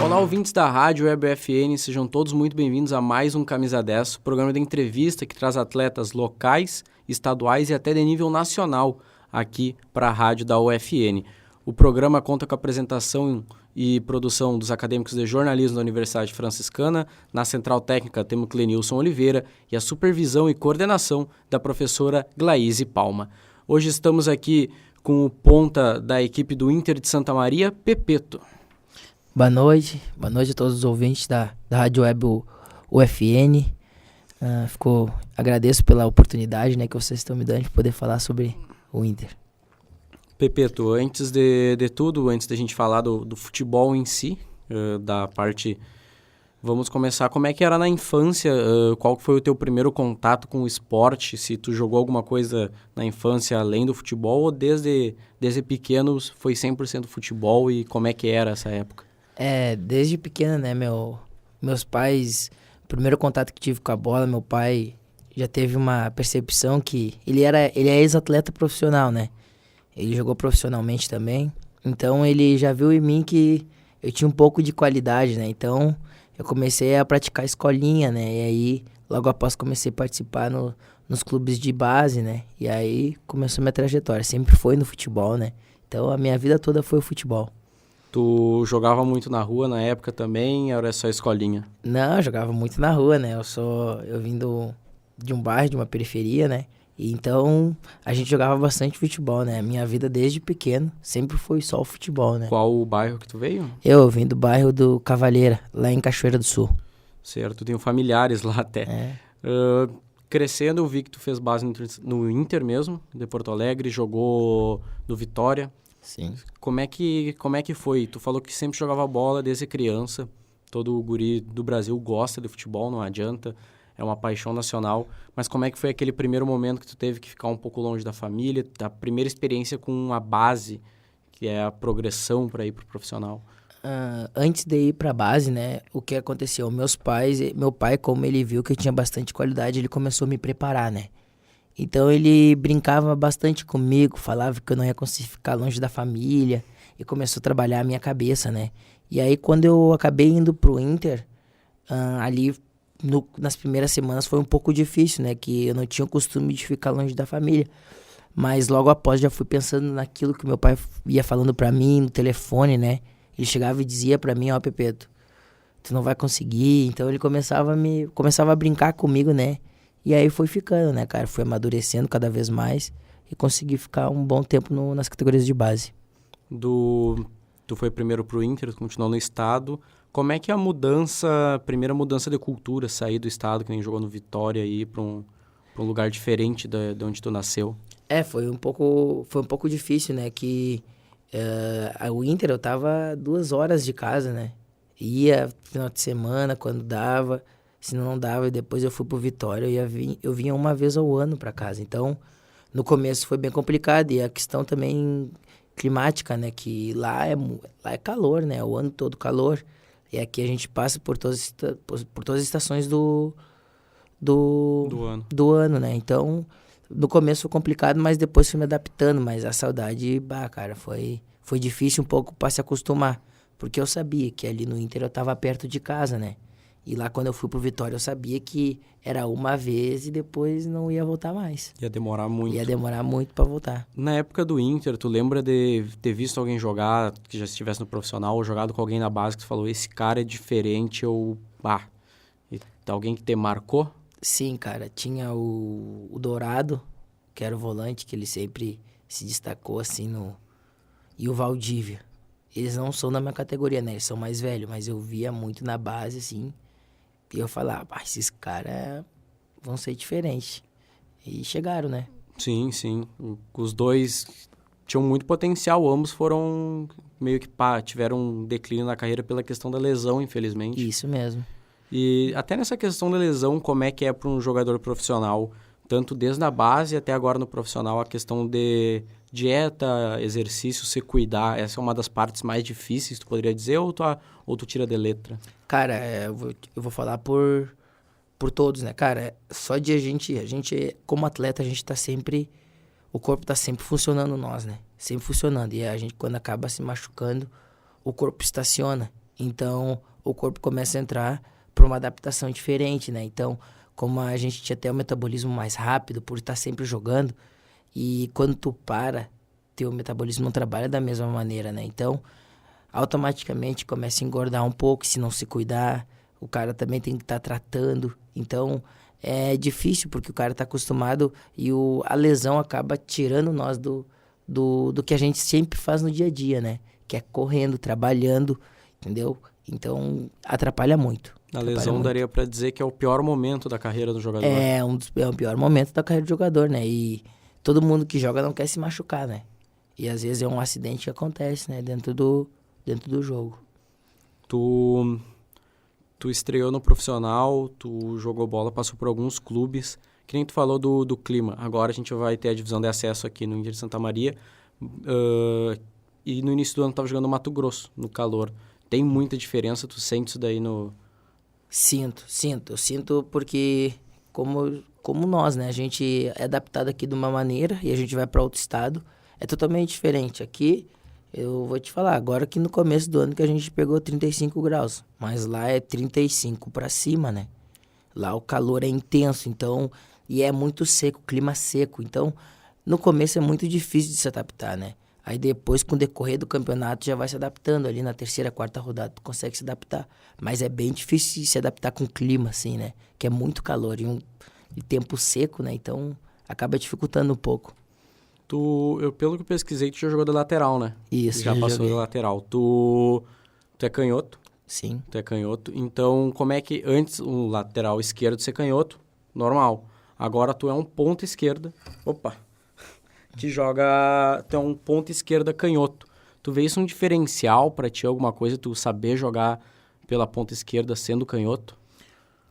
Olá, ouvintes da Rádio Web UFN, sejam todos muito bem-vindos a mais um Camisa 10, programa de entrevista que traz atletas locais, estaduais e até de nível nacional aqui para a rádio da UFN. O programa conta com a apresentação e produção dos acadêmicos de jornalismo da Universidade Franciscana. Na Central Técnica temos Clenilson Oliveira e a supervisão e coordenação da professora Glaíse Palma. Hoje estamos aqui com o ponta da equipe do Inter de Santa Maria, Pepeto. Boa noite a todos os ouvintes da Rádio Web UFN. Agradeço pela oportunidade, que vocês estão me dando de poder falar sobre o Inter. Pepeto, antes de tudo, antes da gente falar do futebol em si, da parte... Vamos começar, como é que era na infância, qual foi o teu primeiro contato com o esporte, se tu jogou alguma coisa na infância além do futebol ou desde pequeno foi 100% futebol e como é que era essa época? Desde pequeno, meus pais, o primeiro contato que tive com a bola, meu pai já teve uma percepção que ele é ex-atleta profissional, Ele jogou profissionalmente também, então ele já viu em mim que eu tinha um pouco de qualidade, Então eu comecei a praticar escolinha, E aí logo após comecei a participar nos clubes de base, E aí começou minha trajetória, sempre foi no futebol, Então a minha vida toda foi o futebol. Tu jogava muito na rua na época também, ou era só escolinha? Não, eu jogava muito na rua, Eu vim de um bairro, de uma periferia, E então a gente jogava bastante futebol, A minha vida desde pequeno sempre foi só o futebol, Qual o bairro que tu veio? Eu vim do bairro do Cavalheira, lá em Cachoeira do Sul. Certo, tenho familiares lá até. Crescendo, eu vi que tu fez base no Inter mesmo, de Porto Alegre, jogou no Vitória. Sim. Como é que foi? Tu falou que sempre jogava bola desde criança. Todo guri do Brasil gosta de futebol, não adianta. É uma paixão nacional. Mas como é que foi aquele primeiro momento que tu teve que ficar um pouco longe da família? A primeira experiência com a base, que é a progressão para ir pro profissional. Antes de ir pra base, o que aconteceu? Meu pai, como ele viu que eu tinha bastante qualidade, ele começou a me preparar, Então ele brincava bastante comigo, falava que eu não ia conseguir ficar longe da família e começou a trabalhar a minha cabeça, E aí quando eu acabei indo pro Inter, ali nas primeiras semanas foi um pouco difícil, Que eu não tinha o costume de ficar longe da família. Mas logo após já fui pensando naquilo que meu pai ia falando pra mim no telefone, Ele chegava e dizia pra mim, Pepeto, tu não vai conseguir. Então ele começava a brincar comigo, E aí foi ficando, cara? Fui amadurecendo cada vez mais e consegui ficar um bom tempo nas categorias de base. Tu foi primeiro pro Inter, tu continuou no estado. Como é que é primeira mudança de cultura, sair do estado, que nem jogou no Vitória, e ir pra um lugar diferente de onde tu nasceu? Foi um pouco difícil, Que o Inter eu tava 2 horas de casa, Ia final de semana, quando dava... Se não dava, e depois eu fui pro Vitória, eu vinha uma vez ao ano para casa. Então, no começo foi bem complicado. E a questão também climática, Que lá é calor, O ano todo calor. E aqui a gente passa por todas as estações do ano, Então, no começo foi complicado, mas depois fui me adaptando. Mas a saudade, cara, foi difícil um pouco para se acostumar. Porque eu sabia que ali no Inter eu tava perto de casa, E lá quando eu fui pro Vitória eu sabia que era uma vez e depois não ia voltar mais. Ia demorar muito. Ia demorar muito pra voltar. Na época do Inter, tu lembra de ter visto alguém jogar, que já estivesse no profissional, ou jogado com alguém na base que tu falou, esse cara é diferente, ou... alguém que te marcou? Sim, cara. Tinha o Dourado, que era o volante, que ele sempre se destacou assim E o Valdívia. Eles não são da minha categoria, Eles são mais velhos, mas eu via muito na base, assim... E eu falava, esses caras vão ser diferentes. E chegaram, Sim. Os dois tinham muito potencial. Ambos foram meio que tiveram um declínio na carreira pela questão da lesão, infelizmente. Isso mesmo. E até nessa questão da lesão, como é que é para um jogador profissional? Tanto desde a base até agora no profissional, a questão de dieta, exercício, se cuidar. Essa é uma das partes mais difíceis, tu poderia dizer, ou tu tira de letra? Cara, eu vou falar por todos, Cara, só de a gente, como atleta, a gente tá sempre... O corpo tá sempre funcionando nós, Sempre funcionando. E a gente, quando acaba se machucando, o corpo estaciona. Então, o corpo começa a entrar para uma adaptação diferente, né? Então, como a gente tinha até o metabolismo mais rápido por estar sempre jogando, e quando tu para, teu metabolismo não trabalha da mesma maneira, né? Então, automaticamente começa a engordar um pouco se não se cuidar. O cara também tem que estar tratando. Então, é difícil porque o cara está acostumado e a lesão acaba tirando nós do que a gente sempre faz no dia a dia, né? Que é correndo, trabalhando, entendeu? Então, atrapalha muito. A lesão daria para dizer que é o pior momento da carreira do jogador. É o pior momento da carreira do jogador, né? E todo mundo que joga não quer se machucar, né? E às vezes é um acidente que acontece, né? Dentro do jogo. Tu estreou no profissional, tu jogou bola, passou por alguns clubes. Que nem tu falou do clima. Agora a gente vai ter a divisão de acesso aqui no Inter de Santa Maria. E no início do ano tu tava jogando no Mato Grosso, no calor. Tem muita diferença? Tu sente isso daí no... Sinto. Eu sinto porque, como nós, né? A gente é adaptado aqui de uma maneira e a gente vai para outro estado. É totalmente diferente. Aqui, eu vou te falar, agora que no começo do ano que a gente pegou 35 graus. Mas lá é 35 para cima, né? Lá o calor é intenso, então... E é muito seco, clima seco. Então, no começo é muito difícil de se adaptar, né? Aí depois, com o decorrer do campeonato, já vai se adaptando. Ali na terceira, quarta rodada, tu consegue se adaptar. Mas é bem difícil se adaptar com o clima, assim, né? Que é muito calor e tempo seco, né? Então, acaba dificultando um pouco. Pelo que eu pesquisei, tu já jogou da lateral, né? Isso, já passou joguei. da lateral. Tu é canhoto? Sim. Tu é canhoto. Então, como é que antes o lateral esquerdo ser canhoto? Normal. Agora tu é um ponta esquerda. Opa! Que joga... Tu é um ponta esquerda canhoto. Tu vê isso um diferencial pra ti, alguma coisa, tu saber jogar pela ponta esquerda sendo canhoto?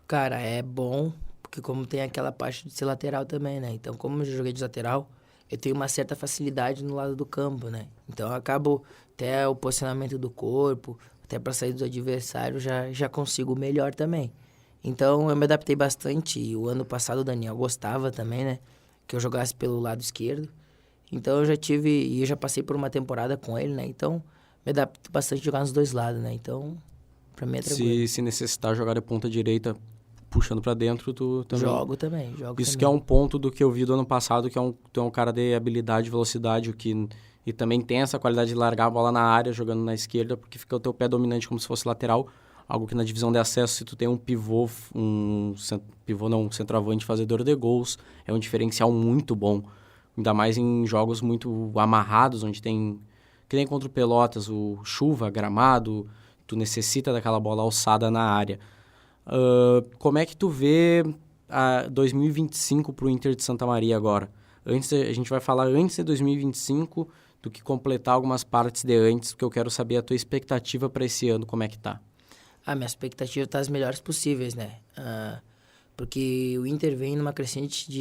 Cara, é bom, porque como tem aquela parte de ser lateral também, né? Então, como eu já joguei de lateral, eu tenho uma certa facilidade no lado do campo, né? Então, eu acabo até o posicionamento do corpo, até para sair dos adversários, já consigo melhor também. Então, eu me adaptei bastante. E o ano passado o Daniel gostava também, né? Que eu jogasse pelo lado esquerdo. Então, eu já passei por uma temporada com ele, né? Então, me adapto bastante a jogar nos dois lados, né? Então, pra mim é tranquilo. Se necessitar jogar de ponta direita puxando pra dentro, tu também... Jogo também. Isso que é um ponto do que eu vi do ano passado, que tu é um cara de habilidade e velocidade, e também tem essa qualidade de largar a bola na área jogando na esquerda, porque fica o teu pé dominante como se fosse lateral, algo que na divisão de acesso, se tu tem um pivô, um centroavante fazedor de gols, é um diferencial muito bom, ainda mais em jogos muito amarrados, onde tem, que nem contra o Pelotas, o chuva, gramado, tu necessita daquela bola alçada na área. Como é que tu vê a 2025 para o Inter de Santa Maria agora? A gente vai falar antes de 2025 do que completar algumas partes de antes, porque eu quero saber a tua expectativa para esse ano, como é que tá? Minha expectativa tá as melhores possíveis, né? Porque o Inter vem numa crescente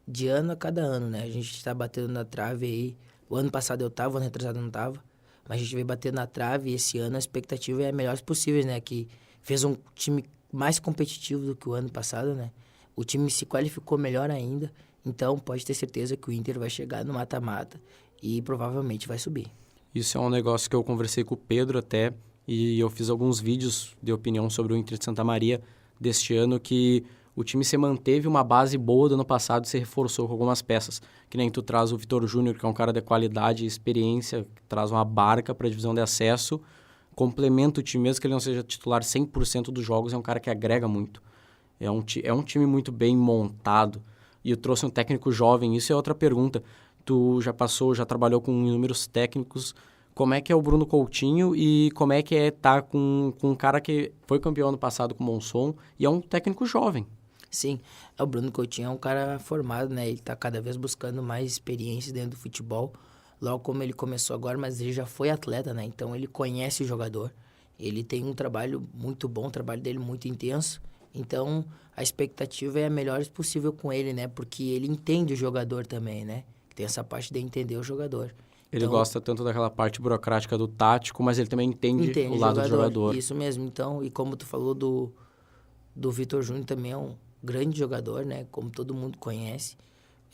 de ano a cada ano, né? A gente tá batendo na trave aí. O ano passado eu tava, o ano retrasado eu não tava. Mas a gente veio batendo na trave e esse ano a expectativa é as melhores possíveis, né? Que fez um time mais competitivo do que o ano passado, né? O time se qualificou melhor ainda. Então, pode ter certeza que o Inter vai chegar no mata-mata e provavelmente vai subir. Isso é um negócio que eu conversei com o Pedro até, e eu fiz alguns vídeos de opinião sobre o Inter de Santa Maria deste ano, que o time se manteve uma base boa do ano passado e se reforçou com algumas peças. Que nem tu traz o Vitor Júnior, que é um cara de qualidade e experiência, que traz uma barca para a divisão de acesso, complementa o time, mesmo que ele não seja titular 100% dos jogos, é um cara que agrega muito. É um time muito bem montado. E eu trouxe um técnico jovem, isso é outra pergunta. Tu já trabalhou com inúmeros técnicos. Como é que é o Bruno Coutinho e como é que é estar com um cara que foi campeão ano passado com o Monson e é um técnico jovem? Sim, o Bruno Coutinho é um cara formado, né? Ele tá cada vez buscando mais experiência dentro do futebol. Logo como ele começou agora, mas ele já foi atleta, né? Então ele conhece o jogador. Ele tem um trabalho muito bom, o trabalho dele muito intenso. Então a expectativa é a melhor possível com ele, né? Porque ele entende o jogador também, né? Tem essa parte de entender o jogador. Ele gosta tanto daquela parte burocrática do tático, mas ele também entende o lado do jogador. Isso mesmo. Então, e como tu falou do Vitor Júnior, também é um grande jogador, né? Como todo mundo conhece.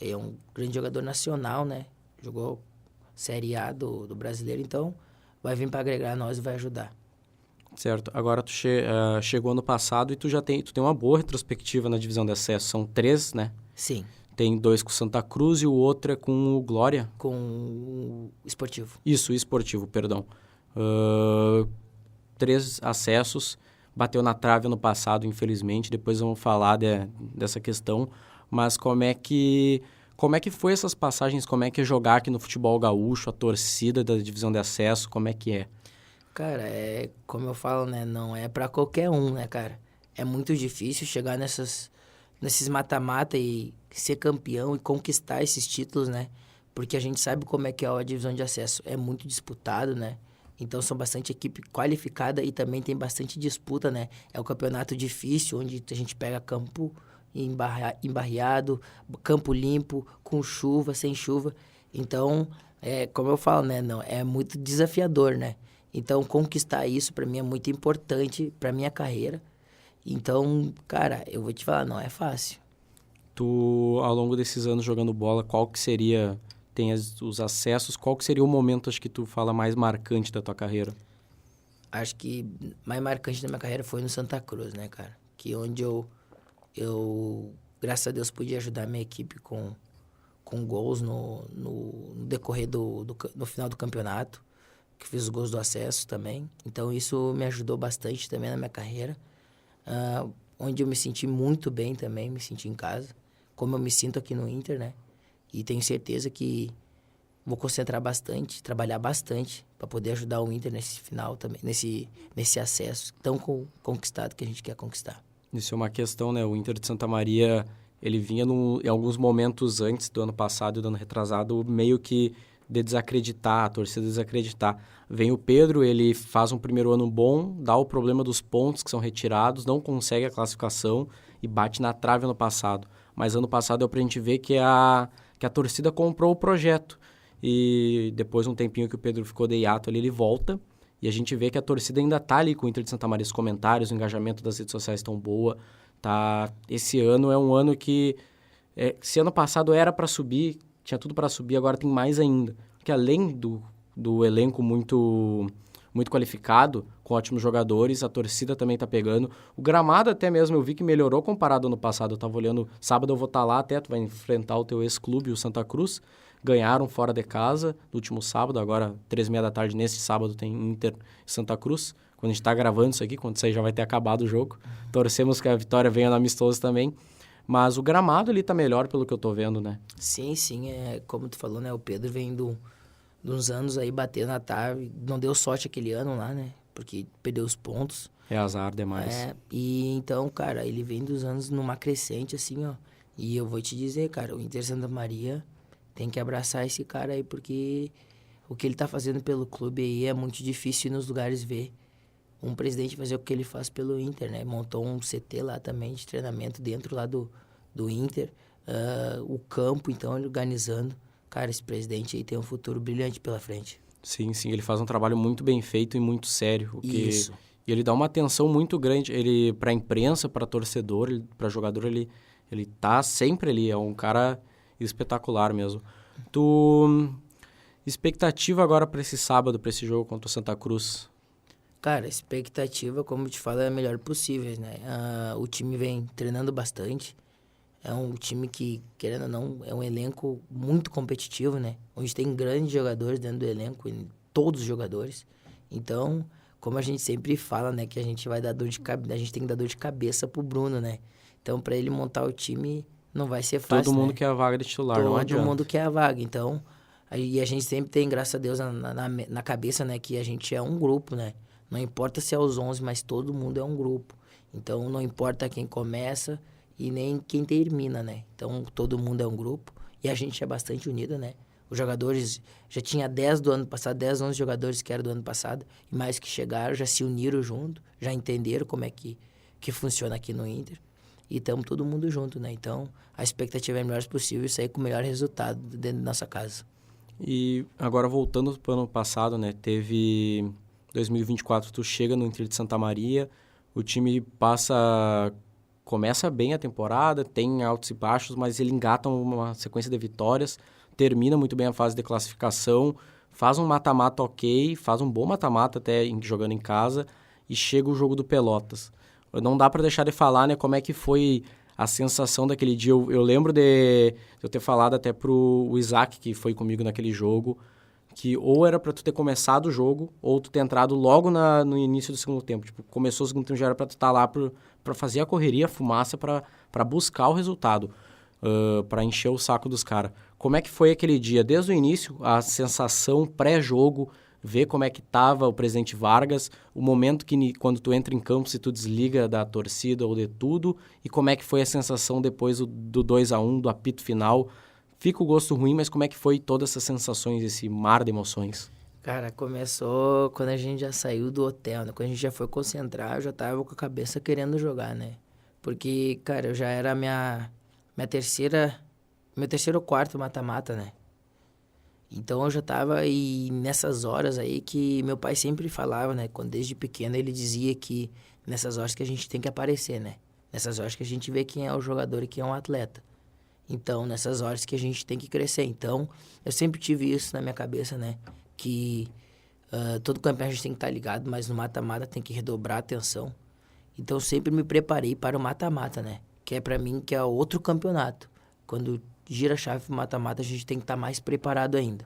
É um grande jogador nacional, né? Jogou Série A do brasileiro, então vai vir para agregar nós e vai ajudar. Certo. Agora tu chegou ano passado e tu tem uma boa retrospectiva na divisão de acesso. São 3, né? Sim, Tem 2 com o Santa Cruz e o outro é com o Glória. com o esportivo. Isso, esportivo, perdão. 3 acessos. Bateu na trave ano passado, infelizmente. Depois vamos falar dessa questão. Mas como é que foi essas passagens? Como é que é jogar aqui no futebol gaúcho? A torcida da divisão de acesso, como é que é? Cara, como eu falo, né? Não é pra qualquer um, né, cara? É muito difícil chegar nesses mata-mata e ser campeão e conquistar esses títulos, né? Porque a gente sabe como é que é a divisão de acesso. É muito disputado, né? Então, são bastante equipe qualificada e também tem bastante disputa, né? É um campeonato difícil, onde a gente pega campo embarreado, campo limpo, com chuva, sem chuva. Então, como eu falo, né? Não, é muito desafiador, né? Então, conquistar isso, para mim, é muito importante para minha carreira. Então, cara, eu vou te falar, não é fácil. Tu, ao longo desses anos jogando bola, qual que seria... Tem os acessos, qual que seria o momento, acho que tu fala, mais marcante da tua carreira? Acho que mais marcante da minha carreira foi no Santa Cruz, né, cara? Que onde eu graças a Deus, pude ajudar a minha equipe com gols no decorrer no final do campeonato, que fiz os gols do acesso também. Então, isso me ajudou bastante também na minha carreira. Onde eu me senti muito bem também, me senti em casa, como eu me sinto aqui no Inter, né? E tenho certeza que vou concentrar bastante, trabalhar bastante para poder ajudar o Inter nesse final também, nesse acesso tão conquistado que a gente quer conquistar. Isso é uma questão, né? O Inter de Santa Maria, ele vinha em alguns momentos antes do ano passado e do ano retrasado, meio que de desacreditar, a torcida desacreditar. Vem o Pedro, ele faz um primeiro ano bom, dá o problema dos pontos que são retirados, não consegue a classificação e bate na trave ano passado. Mas ano passado deu pra gente ver que a torcida comprou o projeto. E depois, um tempinho que o Pedro ficou de hiato ali, ele volta. E a gente vê que a torcida ainda tá ali com o Inter de Santa Maria, os comentários, o engajamento das redes sociais tão boa. Tá? Esse ano é um ano que... se ano passado era para subir, tinha tudo para subir, agora tem mais ainda. Porque além do elenco muito qualificado, com ótimos jogadores, a torcida também tá pegando. O gramado até mesmo eu vi que melhorou comparado ao ano passado. Eu tava olhando, sábado eu vou estar lá até, tu vai enfrentar o teu ex-clube, o Santa Cruz. Ganharam fora de casa no último sábado, agora 3h30 da tarde, nesse sábado tem Inter e Santa Cruz. Quando a gente tá gravando isso aqui, quando isso aí já vai ter acabado o jogo. Torcemos que a vitória venha no amistoso também. Mas o gramado ali tá melhor pelo que eu tô vendo, né? Sim, como tu falou, né? O Pedro vem de uns anos aí batendo na trave. Não deu sorte aquele ano lá, né? Porque perdeu os pontos. É azar demais. E então, cara, ele vem dos anos numa crescente, assim, ó. E eu vou te dizer, cara, o Inter Santa Maria tem que abraçar esse cara aí, porque o que ele tá fazendo pelo clube aí é muito difícil ir nos lugares ver um presidente fazer o que ele faz pelo Inter, né? Montou um CT lá também de treinamento dentro lá do Inter. O campo, então, ele organizando. Cara, esse presidente aí tem um futuro brilhante pela frente. Sim, ele faz um trabalho muito bem feito e muito sério. Isso. E ele dá uma atenção muito grande. Ele, pra imprensa, pra torcedor, pra jogador, ele tá sempre ali. É um cara espetacular mesmo. Expectativa agora pra esse sábado, pra esse jogo contra o Santa Cruz? Cara, a expectativa, como eu te falo, é a melhor possível, né? O time vem treinando bastante. É um time que, querendo ou não, é um elenco muito competitivo, né? Onde tem grandes jogadores dentro do elenco, todos os jogadores. Então, como a gente sempre fala, né? Que a gente vai dar a gente tem que dar dor de cabeça pro Bruno, né? Então, pra ele montar o time, não vai ser fácil, Todo mundo né? quer a vaga de titular, não adianta. Todo mundo quer a vaga, então... E a gente sempre tem, graças a Deus, na cabeça, né? Que a gente é um grupo, né? Não importa se é os 11, mas todo mundo é um grupo. Então, não importa quem começa e nem quem termina, né? Então, todo mundo é um grupo e a gente é bastante unido, né? Os jogadores, já tinha 10 do ano passado, 10, 11 jogadores que eram do ano passado, e mais que chegaram, já se uniram junto, já entenderam como é que funciona aqui no Inter. E estamos todo mundo junto, né? Então, a expectativa é a melhor possível e sair com o melhor resultado dentro da nossa casa. E agora, voltando para o ano passado, né? Teve... 2024, tu chega no Inter de Santa Maria, o time começa bem a temporada, tem altos e baixos, mas ele engata uma sequência de vitórias, termina muito bem a fase de classificação, faz um mata-mata ok, faz um bom mata-mata até jogando em casa, e chega o jogo do Pelotas. Não dá para deixar de falar, né, como é que foi a sensação daquele dia. Eu lembro de eu ter falado até pro Isaac, que foi comigo naquele jogo, que ou era para tu ter começado o jogo, ou tu ter entrado logo no início do segundo tempo. Tipo, começou o segundo tempo, já era para tu estar lá para fazer a correria, a fumaça, para buscar o resultado, para encher o saco dos caras. Como é que foi aquele dia? Desde o início, a sensação pré-jogo, ver como é que tava o presidente Vargas, o momento que quando tu entra em campo, se tu desliga da torcida ou de tudo, e como é que foi a sensação depois do 2-1, do apito final. Fica o gosto ruim, mas como é que foi todas essas sensações, esse mar de emoções? Cara, começou quando a gente já saiu do hotel, né? Quando a gente já foi concentrar, eu já tava com a cabeça querendo jogar, né? Porque, cara, eu já era meu terceiro ou quarto mata-mata, né? Então eu já tava e nessas horas aí que meu pai sempre falava, né? Quando desde pequeno ele dizia que nessas horas que a gente tem que aparecer, né? Nessas horas que a gente vê quem é o jogador e quem é um atleta. Então, nessas horas que a gente tem que crescer. Então, eu sempre tive isso na minha cabeça, né? Que todo campeão a gente tem que estar ligado, mas no mata-mata tem que redobrar a atenção. Então, eu sempre me preparei para o mata-mata, né? Que é pra mim, que é outro campeonato. Quando gira a chave pro mata-mata, a gente tem que estar mais preparado ainda.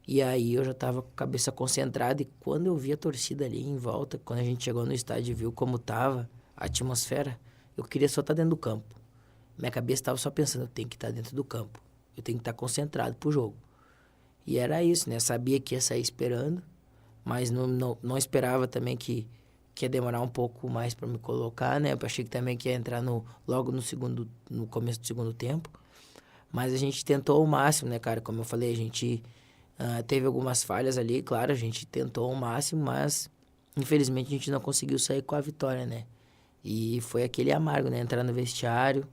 E aí, eu já tava com a cabeça concentrada e quando eu vi a torcida ali em volta, quando a gente chegou no estádio e viu como tava a atmosfera, eu queria só estar dentro do campo. Minha cabeça estava só pensando, eu tenho que estar dentro do campo. Eu tenho que estar concentrado pro jogo. E era isso, né? Sabia que ia sair esperando, mas não esperava também que ia demorar um pouco mais para me colocar, né? Eu achei que também que ia entrar logo no começo do segundo tempo. Mas a gente tentou o máximo, né, cara? Como eu falei, a gente teve algumas falhas ali, claro, a gente tentou o máximo, mas infelizmente a gente não conseguiu sair com a vitória, né? E foi aquele amargo, né? Entrar no vestiário,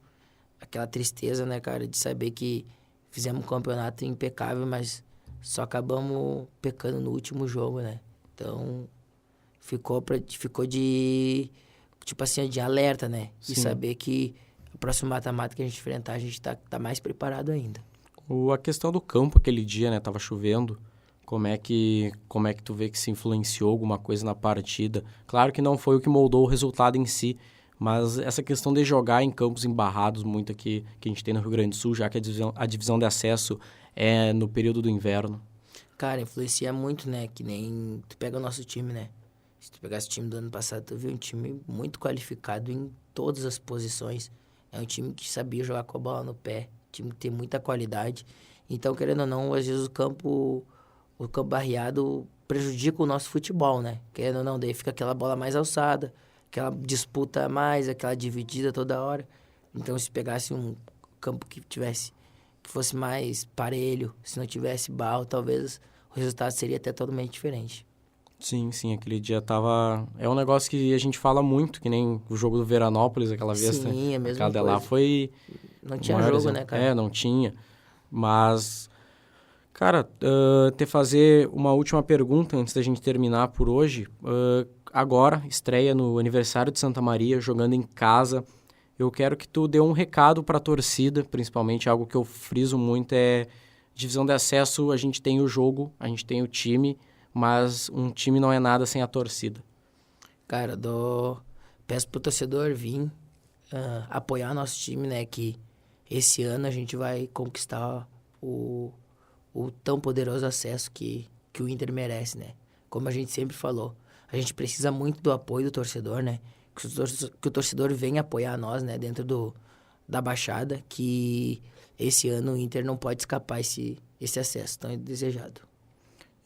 aquela tristeza, né, cara, de saber que fizemos um campeonato impecável, mas só acabamos pecando no último jogo, né? Então, ficou de, tipo assim, de alerta, né? Sim. E saber que o próximo mata-mata que a gente enfrentar, a gente tá mais preparado ainda. A questão do campo aquele dia, né? Tava chovendo. Como é que tu vê que se influenciou alguma coisa na partida? Claro que não foi o que moldou o resultado em si, mas essa questão de jogar em campos embarrados, muito aqui que a gente tem no Rio Grande do Sul, já que a divisão de acesso é no período do inverno. Cara, influencia muito, né? Que nem tu pega o nosso time, né? Se tu pegasse o time do ano passado, tu viu um time muito qualificado em todas as posições. É um time que sabia jogar com a bola no pé, time que tem muita qualidade. Então, querendo ou não, às vezes o campo barreado prejudica o nosso futebol, né? Querendo ou não, daí fica aquela bola mais alçada, aquela disputa a mais, aquela dividida toda hora. Então, se pegasse um campo que fosse mais parelho, se não tivesse barro, talvez o resultado seria até totalmente diferente. Sim, aquele dia tava... É um negócio que a gente fala muito, que nem o jogo do Veranópolis aquela vez, né? Sim, é a mesma Aquela de coisa. lá foi... Não tinha jogo, exemplo. né, cara? É, não tinha. Mas, cara, te fazer uma última pergunta antes da gente terminar por hoje. Agora, estreia no aniversário de Santa Maria, jogando em casa. Eu quero que tu dê um recado para a torcida, principalmente algo que eu friso muito é divisão de acesso, a gente tem o jogo, a gente tem o time, mas um time não é nada sem a torcida. Cara, peço pro torcedor vir apoiar nosso time, né? Que esse ano a gente vai conquistar o tão poderoso acesso que o Inter merece, né? Como a gente sempre falou, a gente precisa muito do apoio do torcedor, né? Que o torcedor venha apoiar nós, né? Dentro da Baixada, que esse ano o Inter não pode escapar esse acesso tão desejado.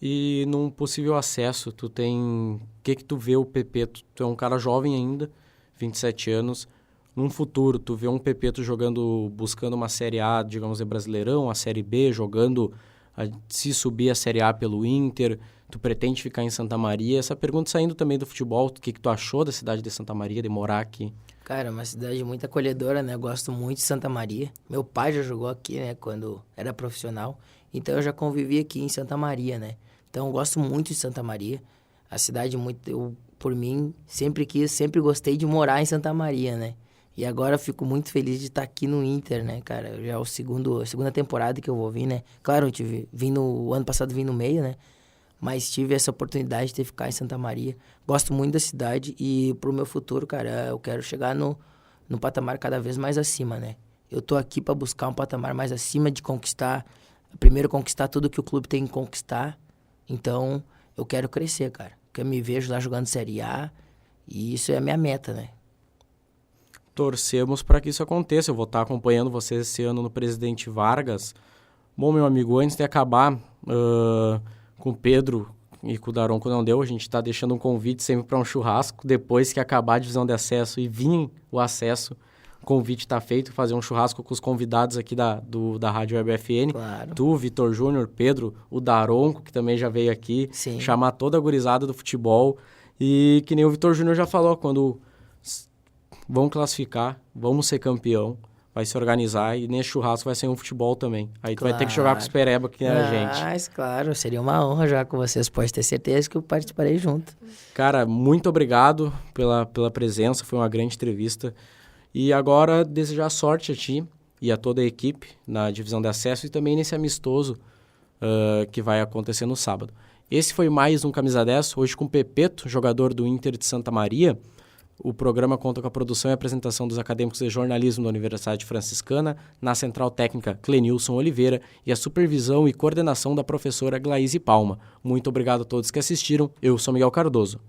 E num possível acesso, tu tem... O que tu vê o PP? Tu é um cara jovem ainda, 27 anos. Num futuro, tu vê um PP buscando uma Série A, digamos, de Brasileirão, a Série B, se subir a Série A pelo Inter, tu pretende ficar em Santa Maria? Essa pergunta saindo também do futebol, o que tu achou da cidade de Santa Maria, de morar aqui? Cara, é uma cidade muito acolhedora, né? Eu gosto muito de Santa Maria. Meu pai já jogou aqui, né? Quando era profissional. Então, eu já convivi aqui em Santa Maria, né? Então, eu gosto muito de Santa Maria. A cidade por mim, sempre gostei de morar em Santa Maria, né? E agora eu fico muito feliz de estar aqui no Inter, né, cara? Já é a segunda temporada que eu vou vir, né? Claro, vim no ano passado, vim no meio, né? mas tive essa oportunidade de ficar em Santa Maria. Gosto muito da cidade e pro meu futuro, cara, eu quero chegar no patamar cada vez mais acima, né? Eu tô aqui para buscar um patamar mais acima de conquistar, primeiro conquistar tudo que o clube tem que conquistar. Então, eu quero crescer, cara. Eu me vejo lá jogando Série A e isso é a minha meta, né? Torcemos para que isso aconteça. Eu vou estar acompanhando vocês esse ano no Presidente Vargas. Bom, meu amigo, antes de acabar com o Pedro e com o Daronco não deu, a gente está deixando um convite sempre para um churrasco. Depois que acabar a divisão de acesso e vir o acesso, o convite está feito, fazer um churrasco com os convidados aqui da Rádio Web FN. Claro. Tu, Vitor Júnior, Pedro, o Daronco, que também já veio aqui. Sim. Chamar toda a gurizada do futebol. E que nem o Vitor Júnior já falou, quando vão classificar, vamos ser campeão, vai se organizar e nesse churrasco vai ser um futebol também. Aí tu vai ter que jogar com os pereba que nem a gente. Mas, claro, seria uma honra jogar com vocês. Pode ter certeza que eu participarei junto. Cara, muito obrigado pela presença, foi uma grande entrevista. E agora desejar sorte a ti e a toda a equipe na divisão de acesso e também nesse amistoso que vai acontecer no sábado. Esse foi mais um Camisa 10, hoje com o Pepeto, jogador do Inter de Santa Maria. O programa conta com a produção e apresentação dos acadêmicos de jornalismo da Universidade Franciscana, na Central Técnica Clenilson Oliveira e a supervisão e coordenação da professora Glaíse Palma. Muito obrigado a todos que assistiram. Eu sou Miguel Cardoso.